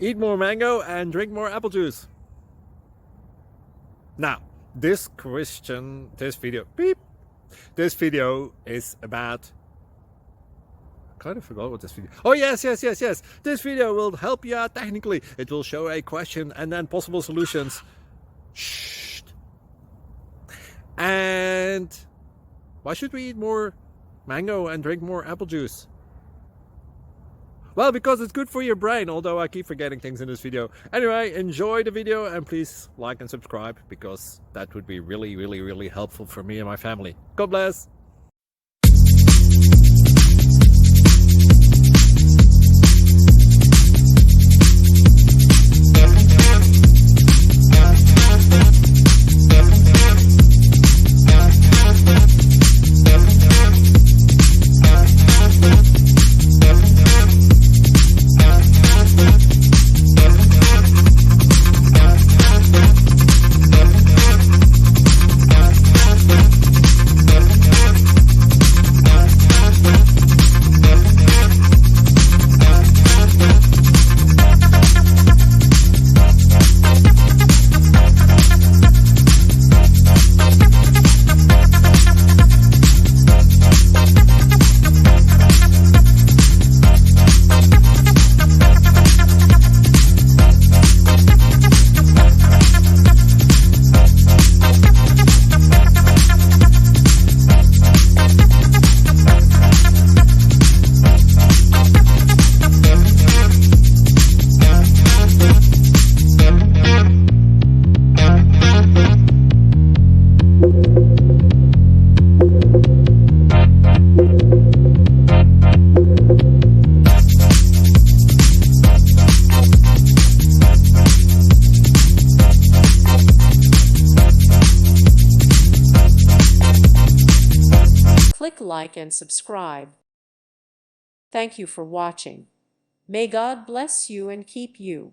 Eat more mango and drink more apple juice. Now, this video is about, I kind of forgot what this video. Oh yes. This video will help you out technically. It will show a question and then possible solutions. Shh. And why should we eat more mango and drink more apple juice? Well, because it's good for your brain, although I keep forgetting things in this video. Anyway, enjoy the video and please like and subscribe, because that would be really helpful for me and my family. God bless! Click like and subscribe. Thank you for watching. May God bless you and keep you.